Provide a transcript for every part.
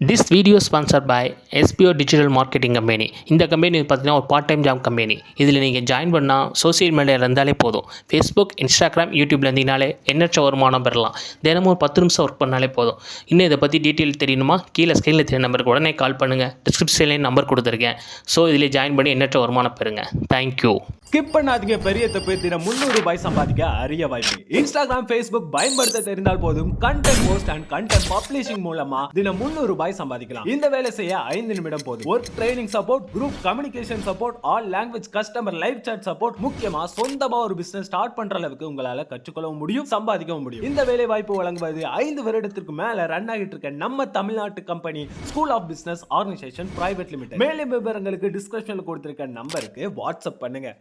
This video is sponsored by SPO Digital Marketing Company. இந்த company பார்த்தீங்கன்னா ஒரு part time job company. இதில் நீங்கள் ஜாயின் பண்ணால் சோசியல் மீடியாவில் இருந்தாலே போதும். ஃபேஸ்புக், இன்ஸ்டாகிராம், யூடியூப்ல இருந்தீங்கனாலே எண்ணற்ற வருமானம் பெறலாம். தினமும் ஒரு 10 நிமிஷம் ஒர்க் பண்ணாலே போதும். இன்னும் இதை பற்றி டீட்டெயில் தெரியணுமா? கீழே ஸ்க்ரீனில் தெரிய நம்பருக்கு உடனே கால் பண்ணுங்கள். டிஸ்கிரிப்ஷன்லேயும் நம்பர் கொடுத்துருக்கேன். ஸோ இதில் ஜாயின் பண்ணி எண்ணற்ற வருமானம் பெறுங்க. தேங்க்யூ. ஸ்கிப் பண்ணாதீங்க. பெரிய தப்பு. தினம் 300 ரூபாய் சம்பாதிக்க அரிய வாய்ப்பு. இன்ஸ்டாகிராம், ஃபேஸ்புக் பயன்படுத்த தெரிந்தால் போதும். Content post and content publishing மூலமா தினம் 300 ரூபாய் சம்பாதிக்கலாம். இந்த வேலை செய்ய 5 நிமிடம் போதும். Work training support, group communication support, all language customer live chat support, முக்கியமா சொந்தமா ஒரு பிசினஸ் ஸ்டார்ட் பண்ற அளவுக்கு உங்களால கற்றுக்கொள்ளவும் முடியும், சம்பாதிக்கவும் முடியும். இந்த வேலை வாய்ப்பு வழங்குவது 5 வருடத்திற்கு மேல ரன் ஆகிட்டு இருக்க நம்ம தமிழ்நாட்டு company school of business organisation private limited. மேலும் விவரங்களுக்கு டிஸ்கிரிப்ஷன்ல கொடுத்திருக்க நம்பருக்கு வாட்ஸ்அப் பண்ணுங்க.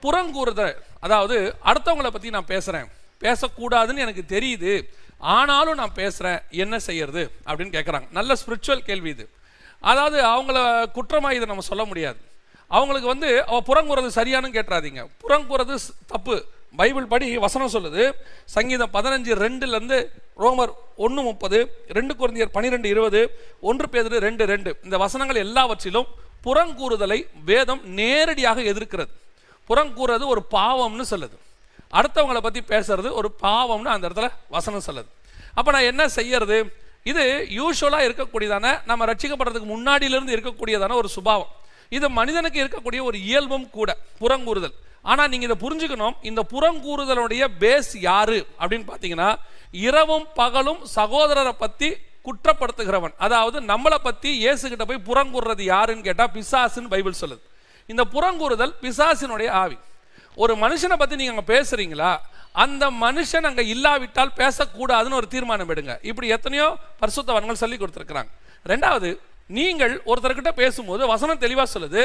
புறங்கூறுதல், அதாவது அடுத்தவங்களை பற்றி நான் பேசுகிறேன், பேசக்கூடாதுன்னு எனக்கு தெரியுது, ஆனாலும் நான் பேசுகிறேன், என்ன செய்யறது அப்படின்னு கேட்குறாங்க. நல்ல ஸ்பிரிச்சுவல் கேள்வி இது. அதாவது அவங்கள குற்றமாக இதை நம்ம சொல்ல முடியாது. அவங்களுக்கு புறங்கூறது சரியானு கேட்டுறாதீங்க. புறங்கூறது தப்பு. பைபிள் படி வசனம் சொல்லுது. சங்கீதம் 15:2 ரோமர் 1:30, 2 கொரிந்தியர் 12:20, 1 பேதுரு 2:2 இந்த வசனங்கள் எல்லாவற்றிலும் புறங்கூறுதலை வேதம் நேரடியாக எதிர்க்கிறது. புறங்கூறது ஒரு பாவம்னு சொல்லுது. அடுத்தவங்களை பற்றி பேசுறது ஒரு பாவம்னு அந்த இடத்துல வசனம் சொல்லுது. அப்போ நான் என்ன செய்யறது? இது யூஸ்வலாக இருக்கக்கூடியதான, நம்ம ரட்சிக்கப்படுறதுக்கு முன்னாடியிலிருந்து இருக்கக்கூடியதான ஒரு சுபாவம். இது மனிதனுக்கு இருக்கக்கூடிய ஒரு இயல்பும் கூட, புறங்கூறுதல். ஆனால் நீங்கள் இதை புரிஞ்சுக்கணும். இந்த புறங்கூறுதலுடைய பேஸ் யாரு அப்படின்னு பார்த்தீங்கன்னா, இரவும் பகலும் சகோதரரை பற்றி குற்றப்படுத்துகிறவன், அதாவது நம்மளை பற்றி இயேசுகிட்ட போய் புறங்கூறுறது யாருன்னு கேட்டால் பிசாசுன்னு பைபிள் சொல்லுது. இந்த புறங்கூறுதல் பிசாசினுடைய ஆவி. ஒரு மனுஷனை பற்றி நீங்கள் அங்கே பேசுறீங்களா, அந்த மனுஷன் அங்கே இல்லாவிட்டால் பேசக்கூடாதுன்னு ஒரு தீர்மானம் எடுங்க. இப்படி எத்தனையோ பரிசுத்தவான்கள் சொல்லி கொடுத்துருக்குறாங்க. ரெண்டாவது, நீங்கள் ஒருத்தர்கிட்ட பேசும்போது வசனம் தெளிவாக சொல்லுது,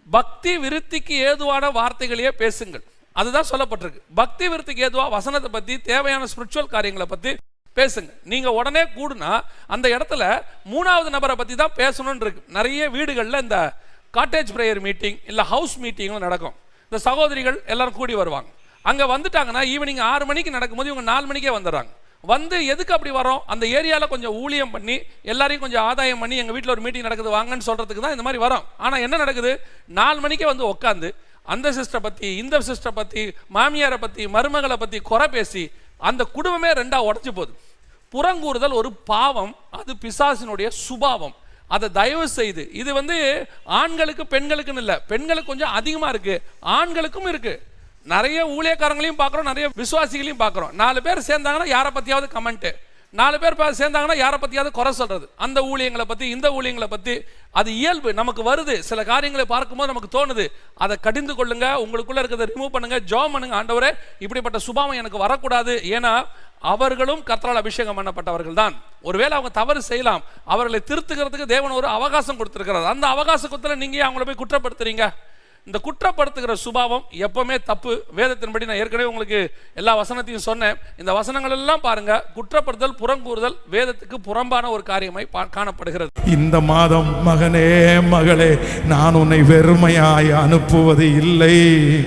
பக்தி விருத்திக்கு ஏதுவான வார்த்தைகளையே பேசுங்கள். அதுதான் சொல்லப்பட்டிருக்கு. பக்தி விருத்திக்கு ஏதுவாக வசனத்தை பற்றி, தேவையான ஸ்பிரிச்சுவல் காரியங்களை பற்றி பேசுங்க. நீங்க உடனே கூடுனா அந்த இடத்துல 3வது நபரை பற்றி தான் பேசணும்னு இருக்கு. நிறைய வீடுகளில் இந்த காட்டேஜ் ப்ரேயர் மீட்டிங் இல்லை ஹவுஸ் மீட்டிங்கும் நடக்கும். இந்த சகோதரிகள் எல்லாரும் கூடி வருவாங்க. அங்கே வந்துட்டாங்கன்னா ஈவினிங் 6 மணிக்கு நடக்கும்போது இவங்க 4 மணிக்கே வந்துடுறாங்க. வந்து எதுக்கு அப்படி வரோம்? அந்த ஏரியாவில் கொஞ்சம் ஊழியம் பண்ணி எல்லாரையும் கொஞ்சம் ஆதாயம் பண்ணி எங்கள் வீட்டில் ஒரு மீட்டிங் நடக்குது வாங்கன்னு சொல்கிறதுக்கு தான் இந்த மாதிரி வரோம். ஆனால் என்ன நடக்குது? 4 மணிக்கே வந்து உட்காந்து அந்த சிஸ்டரை பற்றி, இந்த சிஸ்டரை பற்றி, மாமியாரை பற்றி, மருமகளை பற்றி குறை பேசி அந்த குடும்பமே 2ஆக உடச்சி போகுது. புறங்கூறுதல் ஒரு பாவம். அது பிசாசினுடைய சுபாவம். அதை தயவு செய்து, இது ஆண்களுக்கு பெண்களுக்குன்னு இல்லை, பெண்களுக்கு கொஞ்சம் அதிகமாக இருக்கு, ஆண்களுக்கும் இருக்கு. நிறைய ஊழியக்காரங்களையும் பார்க்குறோம், நிறைய விசுவாசிகளையும் பார்க்குறோம். 4 பேர் சேர்ந்தாங்கன்னா யாரை பற்றியாவது கமெண்ட்டு, 4 பேர் சேர்ந்தாங்கன்னா யாரை பற்றியாவது குறை சொல்றது, அந்த ஊழியங்களை பற்றி, இந்த ஊழியங்களை பற்றி. அது இயல்பு, நமக்கு வருது. சில காரியங்களை பார்க்கும்போது நமக்கு தோணுது. அதை கடிந்து கொள்ளுங்க, உங்களுக்குள்ள இருக்கிறத ரிமூவ் பண்ணுங்க, ஜாம் பண்ணுங்க. ஆண்டவரே, இப்படிப்பட்ட சுபாவம் எனக்கு வரக்கூடாது. ஏன்னா அவர்களும் கர்த்தரால் அபிஷேகம் பண்ணப்பட்டவர்கள் தான். ஒருவேளை அவங்க தவறு செய்யலாம், அவர்களை திருத்துக்கிறதுக்கு தேவன் ஒரு அவகாசம் கொடுத்திருக்கிறார். அந்த அவகாசத்துல நீங்க அவங்கள போய் குற்றப்படுத்துறீங்க. இந்த குற்றப்படுத்துகிற சுபாவம் எப்பவுமே தப்பு. வேதத்தின்படி நான் ஏற்கனவே உங்களுக்கு எல்லா வசனத்தையும் சொன்னேன். இந்த வசனங்கள் எல்லாம் பாருங்க. குற்றப்படுதல், புறங்கூறுதல் வேதத்துக்கு புறம்பான ஒரு காரியமாய் காணப்படுகிறது. இந்த மாதம் மகனே, மகளே, நான் உன்னை வெறுமையாய் அனுப்புவது இல்லை.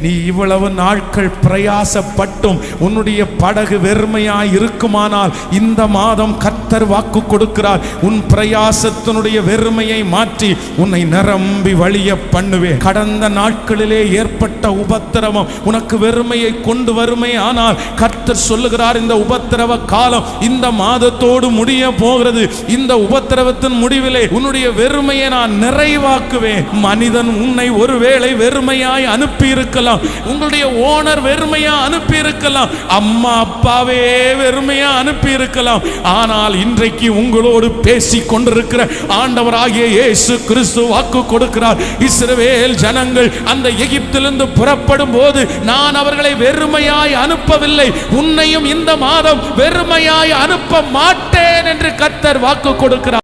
நீ இவ்வளவு நாட்கள் பிரயாசப்பட்டும் உன்னுடைய படகு வெறுமையாய் இருக்குமானால் இந்த மாதம் கர்த்தர் வாக்கு கொடுக்கிறார். உன் பிரயாசத்தினுடைய வெறுமையை மாற்றி உன்னை நிரம்பி வழிய பண்ணுவேன். கடந்த நாட்களிலே ஏற்பட்ட உபத்திரவம் உனக்கு வெறுமையை கொண்டு வருமே, ஆனால் கர்த்தர் சொல்லுகிறார், இந்த உபத்திரவ காலம் இந்த மாதத்தோடு முடிய போகிறது. இந்த உபத்திரவத்தின் முடிவிலே உன்னுடைய வெறுமையை நான் நிறைவாக்குவேன். மனிதன் உன்னை ஒருவேளை வெறுமையாய் அனுப்பி இருக்கலாம், உங்களுடைய ஓனர் வெறுமையா அனுப்பி இருக்கலாம், அம்மா அப்பாவே வெறுமையா அனுப்பி இருக்கலாம். ஆனால் இன்றைக்கு உங்களோடு பேசிக் கொண்டிருக்கிற ஆண்டவராகிய இயேசு கிறிஸ்து வாக்கு கொடுக்கிறார், இஸ்ரவேல் ஜனங்கள் அந்த எகிப்திலிருந்து புறப்படும் போது நான் அவர்களை வெறுமையாய் அனுப்பவில்லை, உன்னையும் இந்த மாதம் வெறுமையாய் அனுப்ப மாட்டேன் என்று கர்த்தர் வாக்கு கொடுக்கிறார்.